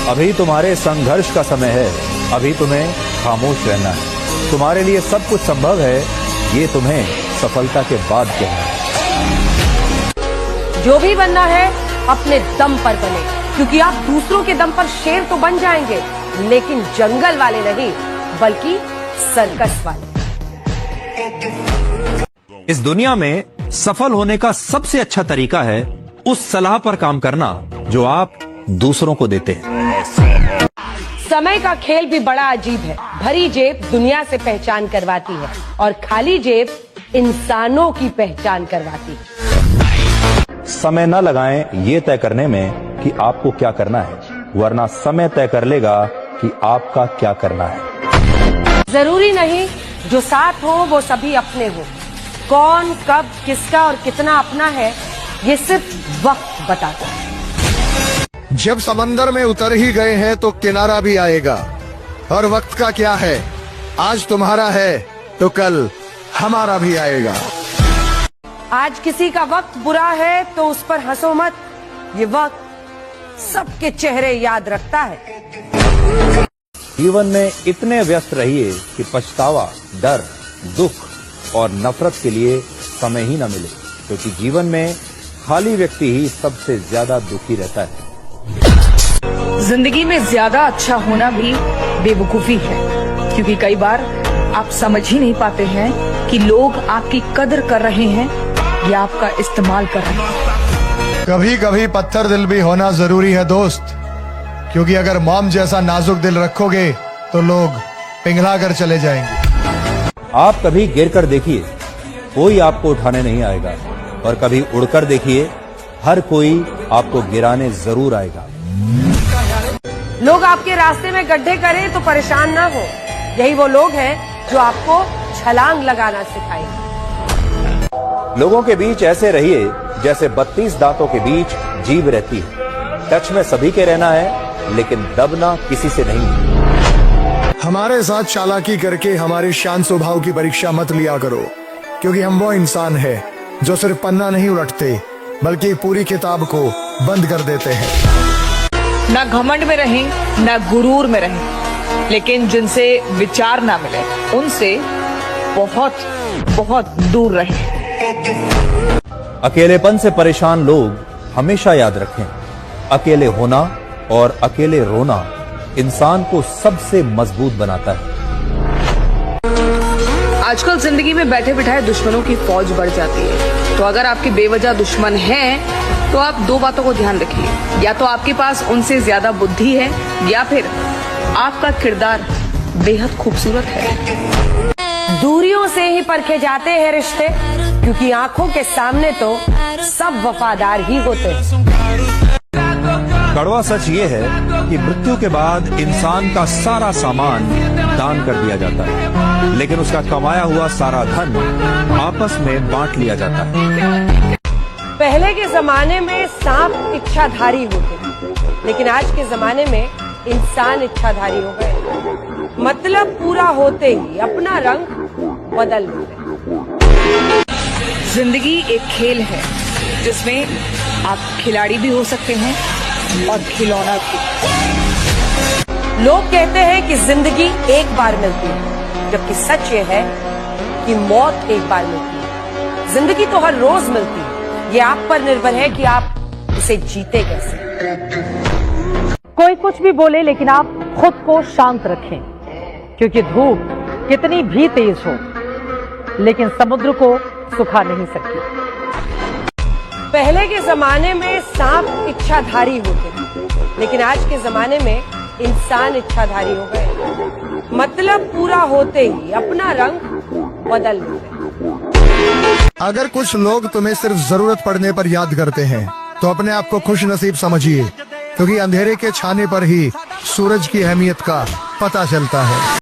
अभी तुम्हारे संघर्ष का समय है, अभी तुम्हें खामोश रहना है। तुम्हारे लिए सब कुछ संभव है, ये तुम्हें सफलता के बाद कहना है। जो भी बनना है अपने दम पर बने, क्योंकि आप दूसरों के दम पर शेर तो बन जाएंगे, लेकिन जंगल वाले नहीं, बल्कि सर्कस वाले। इस दुनिया में सफल होने का सबसे अच्छा तरीका है उस सलाह पर काम करना जो आप दूसरों को देते हैं। समय का खेल भी बड़ा अजीब है। भरी जेब दुनिया से पहचान करवाती है और खाली जेब इंसानों की पहचान करवाती है। समय न लगाएं ये तय करने में कि आपको क्या करना है, वरना समय तय कर लेगा कि आपका क्या करना है। जरूरी नहीं जो साथ हो वो सभी अपने हो। कौन कब किसका और कितना अपना है, ये सिर्फ वक्त बताता है। जब समंदर में उतर ही गए हैं तो किनारा भी आएगा। और वक्त का क्या है, आज तुम्हारा है तो कल हमारा भी आएगा। आज किसी का वक्त बुरा है तो उस पर हंसो मत, ये वक्त सबके चेहरे याद रखता है। जीवन में इतने व्यस्त रहिए कि पछतावा, डर, दुख और नफरत के लिए समय ही न मिले, क्योंकि जीवन में खाली व्यक्ति ही सबसे ज्यादा दुखी रहता है। जिंदगी में ज्यादा अच्छा होना भी बेवकूफी है, क्योंकि कई बार आप समझ ही नहीं पाते हैं कि लोग आपकी कदर कर रहे हैं या आपका इस्तेमाल कर रहे हैं। कभी कभी पत्थर दिल भी होना जरूरी है दोस्त, क्योंकि अगर मॉम जैसा नाजुक दिल रखोगे तो लोग पिघला कर चले जाएंगे। आप कभी गिर कर देखिए, कोई आपको उठाने नहीं आएगा, और कभी उड़कर देखिए, हर कोई आपको गिराने जरूर आएगा। लोग आपके रास्ते में गड्ढे करें तो परेशान ना हो, यही वो लोग हैं जो आपको छलांग लगाना सिखाएंगे। लोगों के बीच ऐसे रहिए जैसे 32 दांतों के बीच जीभ रहती है। टच में सभी के रहना है, लेकिन दबना किसी से नहीं। हमारे साथ चालाकी करके हमारे शान स्वभाव की परीक्षा मत लिया करो, क्योंकि हम वो इंसान है जो सिर्फ पन्ना नहीं उलटते, बल्कि पूरी किताब को बंद कर देते हैं। ना घमंड में रहें, ना गुरूर में रहें, लेकिन जिनसे विचार ना मिले उनसे बहुत बहुत दूर रहें। अकेलेपन से परेशान लोग हमेशा याद रखें, अकेले होना और अकेले रोना इंसान को सबसे मजबूत बनाता है। आजकल जिंदगी में बैठे बिठाए दुश्मनों की फौज बढ़ जाती है, तो अगर आपके बेवजह दुश्मन हैं तो आप दो बातों को ध्यान रखिए, या तो आपके पास उनसे ज्यादा बुद्धि है, या फिर आपका किरदार बेहद खूबसूरत है। दूरियों से ही परखे जाते हैं रिश्ते, क्योंकि आंखों के सामने तो सब वफादार ही होते हैं। कड़वा सच ये है कि मृत्यु के बाद इंसान का सारा सामान दान कर दिया जाता है, लेकिन उसका कमाया हुआ सारा धन आपस में बांट लिया जाता है। पहले के जमाने में सांप इच्छाधारी होते थे, लेकिन आज के जमाने में इंसान इच्छाधारी हो गए। मतलब पूरा होते ही अपना रंग बदल गए। जिंदगी एक खेल है जिसमें आप खिलाड़ी भी हो सकते हैं और खिलौना भी। लोग कहते हैं कि जिंदगी एक बार मिलती है, जबकि सच ये है कि मौत एक बार मिलती है। जिंदगी तो हर रोज मिलती है, ये आप पर निर्भर है कि आप उसे जीते कैसे। कोई कुछ भी बोले, लेकिन आप खुद को शांत रखें, क्योंकि धूप कितनी भी तेज हो, लेकिन समुद्र को सुखा नहीं सकती। पहले के जमाने में सांप इच्छाधारी होते थे, लेकिन आज के जमाने में इंसान इच्छाधारी हो गए। मतलब पूरा होते ही अपना रंग बदल गए। अगर कुछ लोग तुम्हें सिर्फ जरूरत पड़ने पर याद करते हैं तो अपने आप को खुश नसीब समझिए, क्योंकि अंधेरे के छाने पर ही सूरज की अहमियत का पता चलता है।